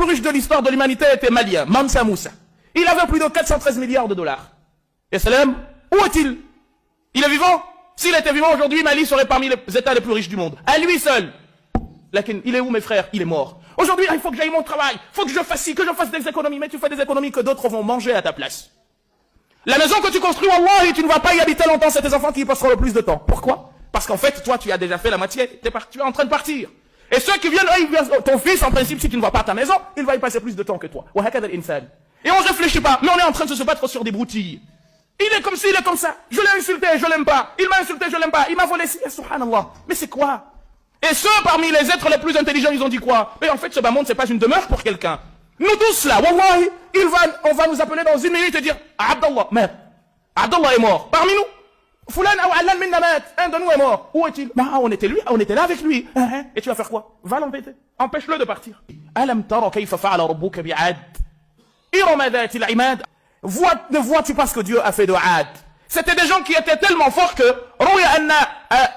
plus riche de l'histoire de l'humanité était malien, Mansa Moussa. Il avait plus de 413 milliards de dollars. Et Salam, où est-il? Il est vivant? S'il était vivant aujourd'hui, Mali serait parmi les États les plus riches du monde. À lui seul. Il est où mes frères? Il est mort. Aujourd'hui, il faut que j'aille mon travail, il faut que je fasse ci, que je fasse des économies. Mais tu fais des économies que d'autres vont manger à ta place. La maison que tu construis, Wallah, tu ne vas pas y habiter longtemps, c'est tes enfants qui y passeront le plus de temps. Pourquoi? Parce qu'en fait, toi, tu as déjà fait la moitié, tu es en train de partir. Et ceux qui viennent, ton fils, en principe, si tu ne vas pas à ta maison, il va y passer plus de temps que toi. Et on ne réfléchit pas, mais on est en train de se battre sur des broutilles. Il est comme ci, il est comme ça. Je l'ai insulté, je l'aime pas. Il m'a insulté, je l'aime pas. Il m'a volé ci, subhanallah. Mais c'est quoi? Et ceux parmi les êtres les plus intelligents, ils ont dit quoi? Mais en fait, ce bas monde, c'est pas une demeure pour quelqu'un. Nous tous là, wallahi, on va nous appeler dans une minute et dire, Abdallah, merde. Abdallah est mort. Parmi nous. Fulan ou Allan minna mat. Un de nous est mort. Où est-il? Bah, on était là avec lui. Et tu vas faire quoi? Va l'embêter. Empêche-le de partir. Alam tara kayfa fa'ala rabbuka bi'ad. Irama dhati al-imad. Ne vois-tu pas ce que Dieu a fait de Ad? C'était des gens qui étaient tellement forts que روي أن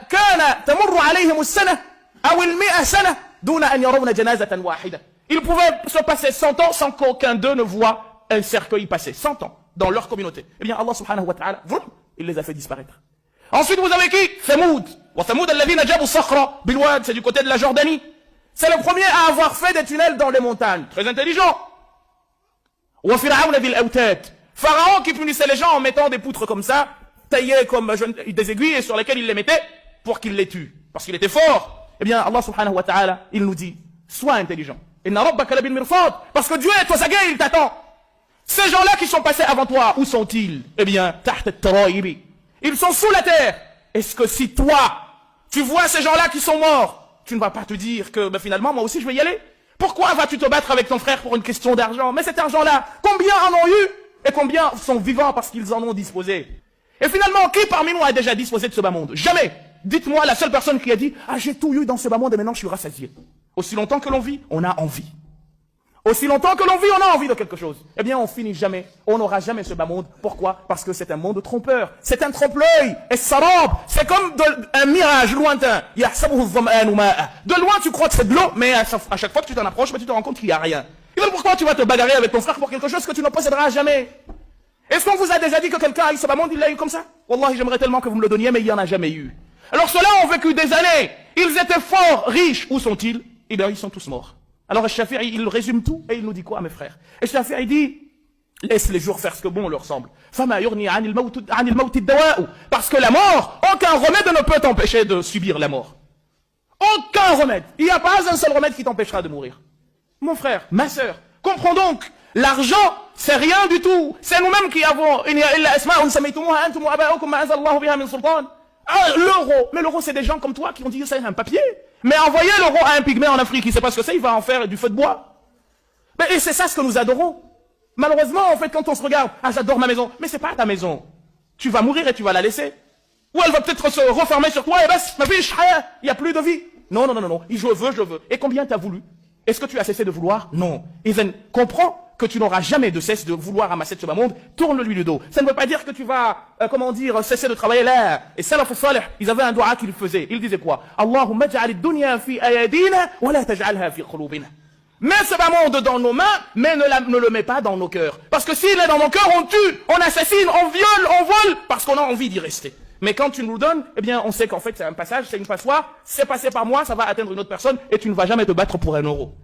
كان تمر عليهم السنة أو المئة سنة دون أن يرون جنازة واحدة. Ils pouvaient se passer 100 ans sans qu'aucun d'eux ne voit un cercueil passer. 100 ans dans leur communauté. Eh bien Allah subhanahu wa ta'ala, il les a fait disparaître. Ensuite vous avez qui? Thamoud. وثمود الذين جابوا الصخرة بالواد, c'est du côté de la Jordanie. C'est le premier à avoir fait des tunnels dans les montagnes. Très intelligent. Pharaon qui punissait les gens en mettant des poutres comme ça, taillées comme des aiguilles et sur lesquelles il les mettait pour qu'il les tue. Parce qu'il était fort. Eh bien, Allah subhanahu wa ta'ala, il nous dit, sois intelligent. Parce que Dieu est toi, il t'attend. Ces gens-là qui sont passés avant toi, où sont-ils? Eh bien, ils sont sous la terre. Est-ce que si toi, tu vois ces gens-là qui sont morts, tu ne vas pas te dire que finalement, moi aussi je vais y aller? Pourquoi vas-tu te battre avec ton frère pour une question d'argent? Mais cet argent-là, combien en ont eu? Et combien sont vivants parce qu'ils en ont disposé? Et finalement, qui parmi nous a déjà disposé de ce bas monde? Jamais. Dites-moi la seule personne qui a dit, ah j'ai tout eu dans ce bas monde et maintenant je suis rassasié. Aussi longtemps que l'on vit, on a envie. Aussi longtemps que l'on vit, on a envie de quelque chose. Eh bien, on finit jamais, on n'aura jamais ce bas monde. Pourquoi? Parce que c'est un monde trompeur. C'est un trompe-l'œil. Et sarab, c'est comme un mirage lointain. De loin, tu crois que c'est de l'eau, mais à chaque fois que tu t'en approches, tu te rends compte qu'il n'y a rien. Et donc pourquoi tu vas te bagarrer avec ton frère pour quelque chose que tu ne posséderas jamais? Est-ce qu'on vous a déjà dit que quelqu'un a eu ce bas monde, il l'a eu comme ça? Wallahi, j'aimerais tellement que vous me le donniez, mais il n'y en a jamais eu. Alors ceux-là ont vécu des années. Ils étaient forts, riches. Où sont-ils? Eh bien, ils sont tous morts. Alors Shafi'i, il résume tout et il nous dit quoi, mes frères? Et Shafi'i dit, laisse les jours faire ce que bon leur semble. Parce que la mort, aucun remède ne peut t'empêcher de subir la mort. Aucun remède. Il n'y a pas un seul remède qui t'empêchera de mourir. Mon frère, ma sœur, comprends donc, l'argent, c'est rien du tout. C'est nous-mêmes qui avons l'euro. Mais l'euro, c'est des gens comme toi qui ont dit, c'est un papier. Mais envoyez l'euro à un pygmée en Afrique, il ne sait pas ce que c'est, il va en faire du feu de bois. Et c'est ça ce que nous adorons. Malheureusement, en fait, quand on se regarde, ah, j'adore ma maison. Mais c'est pas ta maison. Tu vas mourir et tu vas la laisser. Ou elle va peut-être se refermer sur toi et ma vie, il n'y a plus de vie. Non. Je veux. Et combien t'as voulu? Est-ce que tu as cessé de vouloir? Non. Even, comprends que tu n'auras jamais de cesse de vouloir amasser de ce bas monde. Tourne-lui le dos. Ça ne veut pas dire que tu vas, cesser de travailler là. Et Salaf Salih, ils avaient un dua qu'ils faisaient. Ils disaient quoi? Allahumma ja'al ad-dunya fi ayadina wa la taj'alha fi qulubina. Mets ce bas monde dans nos mains, mais ne le mets pas dans nos cœurs. Parce que s'il est dans nos cœurs, on tue, on assassine, on viole, on vole, parce qu'on a envie d'y rester. Mais quand tu nous le donnes, eh bien, on sait qu'en fait, c'est un passage, c'est une passoire, c'est passé par moi, ça va atteindre une autre personne, et tu ne vas jamais te battre pour un euro.